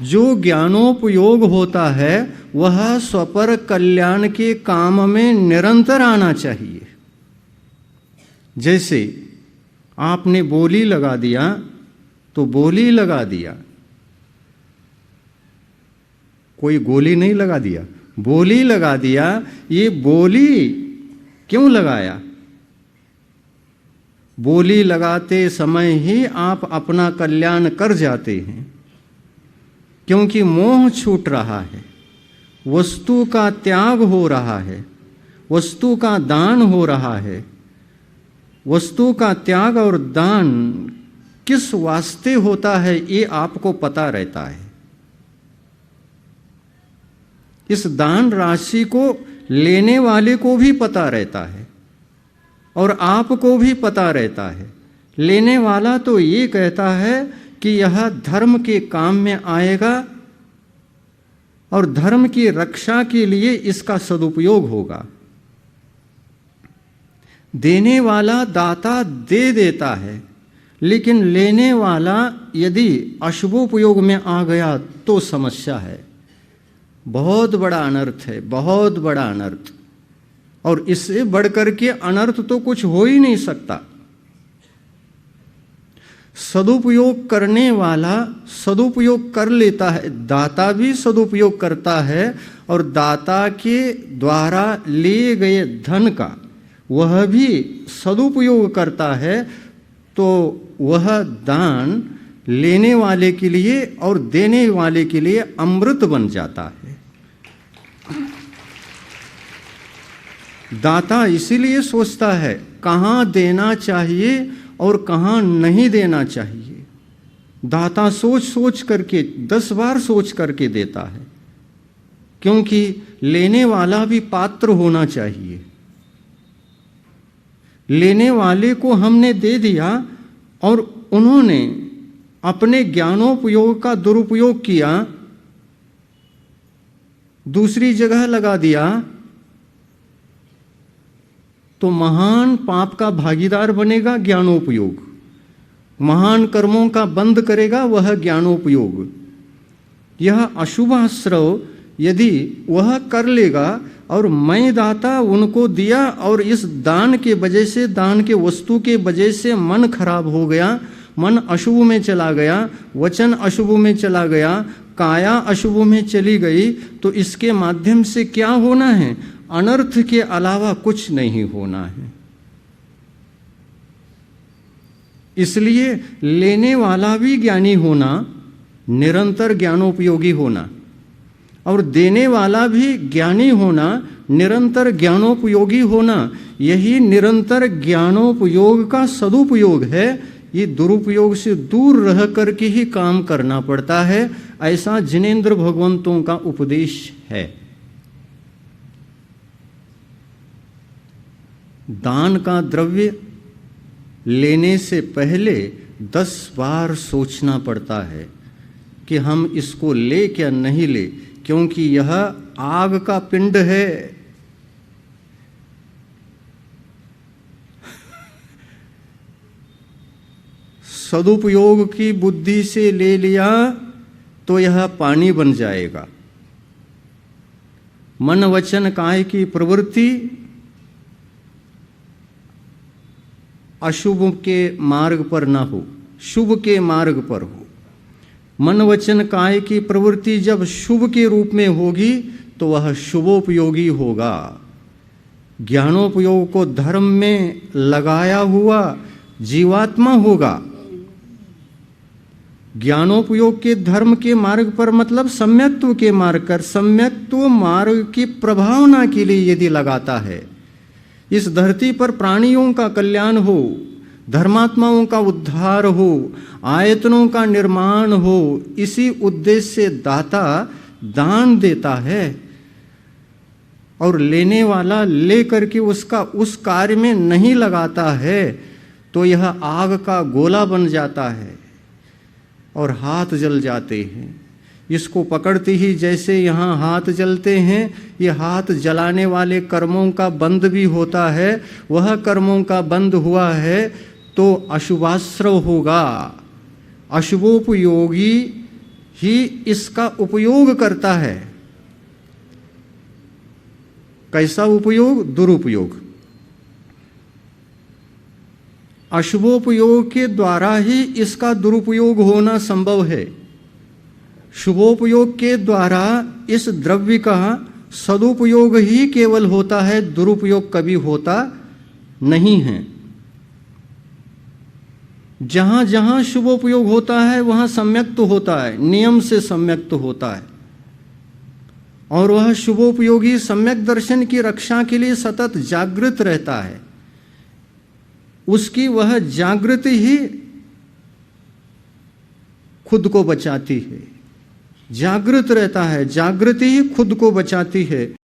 जो ज्ञानोपयोग होता है वह स्वपर कल्याण के काम में निरंतर आना चाहिए। जैसे आपने बोली लगा दिया तो बोली लगा दिया, कोई गोली नहीं लगा दिया, बोली लगा दिया। ये बोली क्यों लगाया? बोली लगाते समय ही आप अपना कल्याण कर जाते हैं, क्योंकि मोह छूट रहा है, वस्तु का त्याग हो रहा है, वस्तु का दान हो रहा है। वस्तु का त्याग और दान किस वास्ते होता है ये आपको पता रहता है। इस दान राशि को लेने वाले को भी पता रहता है और आपको भी पता रहता है। लेने वाला तो ये कहता है कि यह धर्म के काम में आएगा और धर्म की रक्षा के लिए इसका सदुपयोग होगा। देने वाला दाता दे देता है, लेकिन लेने वाला यदि अशुभोपयोग में आ गया तो समस्या है। बहुत बड़ा अनर्थ है, बहुत बड़ा अनर्थ। और इससे बढ़कर के अनर्थ तो कुछ हो ही नहीं सकता। सदुपयोग करने वाला सदुपयोग कर लेता है, दाता भी सदुपयोग करता है, और दाता के द्वारा लिए गए धन का वह भी सदुपयोग करता है, तो वह दान लेने वाले के लिए और देने वाले के लिए अमृत बन जाता है। दाता इसीलिए सोचता है कहाँ देना चाहिए और कहाँ नहीं देना चाहिए। दाता सोच सोच करके 10 बार सोच करके देता है, क्योंकि लेने वाला भी पात्र होना चाहिए। लेने वाले को हमने दे दिया और उन्होंने अपने ज्ञानोपयोग का दुरुपयोग किया, दूसरी जगह लगा दिया, तो महान पाप का भागीदार बनेगा ज्ञानोपयोग। महान कर्मों का बंद करेगा वह ज्ञानोपयोग। यह अशुभाश्रव यदि वह कर लेगा और मैं दाता उनको दिया और इस दान के वजह से, दान के वस्तु के वजह से मन खराब हो गया, मन अशुभ में चला गया, वचन अशुभ में चला गया, काया अशुभ में चली गई, तो इसके माध्यम से क्या होना है? अनर्थ के अलावा कुछ नहीं होना है। इसलिए लेने वाला भी ज्ञानी होना, निरंतर ज्ञानोपयोगी होना, और देने वाला भी ज्ञानी होना, निरंतर ज्ञानोपयोगी होना, यही निरंतर ज्ञानोपयोग का सदुपयोग है। ये दुरुपयोग से दूर रह करके ही काम करना पड़ता है, ऐसा जिनेंद्र भगवंतों का उपदेश है। दान का द्रव्य लेने से पहले 10 बार सोचना पड़ता है कि हम इसको ले क्या नहीं ले, क्योंकि यह आग का पिंड है। सदुपयोग की बुद्धि से ले लिया तो यह पानी बन जाएगा। मन वचन काय की प्रवृत्ति अशुभ के मार्ग पर न हो, शुभ के मार्ग पर हो। मन वचन काय की प्रवृत्ति जब शुभ के रूप में होगी तो वह शुभोपयोगी होगा। ज्ञानोपयोग को धर्म में लगाया हुआ जीवात्मा होगा। ज्ञानोपयोग के धर्म के मार्ग पर मतलब सम्यक्त्व के मार्ग कर, सम्यक्त्व मार्ग की प्रभावना के लिए यदि लगाता है, इस धरती पर प्राणियों का कल्याण हो, धर्मात्माओं का उद्धार हो, आयतनों का निर्माण हो, इसी उद्देश्य से दाता दान देता है, और लेने वाला ले करके उसका उस कार्य में नहीं लगाता है, तो यह आग का गोला बन जाता है और हाथ जल जाते हैं। इसको पकड़ते ही जैसे यहाँ हाथ जलते हैं, ये हाथ जलाने वाले कर्मों का बंद भी होता है। वह कर्मों का बंद हुआ है तो अशुभाश्रव होगा, अशुभोपयोगी ही इसका उपयोग करता है। कैसा उपयोग? दुरुपयोग। अशुभोपयोग के द्वारा ही इसका दुरुपयोग होना संभव है। शुभोपयोग के द्वारा इस द्रव्य का सदुपयोग ही केवल होता है, दुरुपयोग कभी होता नहीं है। जहां जहां शुभोपयोग होता है वहां सम्यक्त होता है, नियम से सम्यक्त होता है, और वह शुभोपयोगी सम्यक दर्शन की रक्षा के लिए सतत जागृत रहता है। उसकी वह जागृति ही खुद को बचाती है। जागृत रहता है, जागृति ही खुद को बचाती है।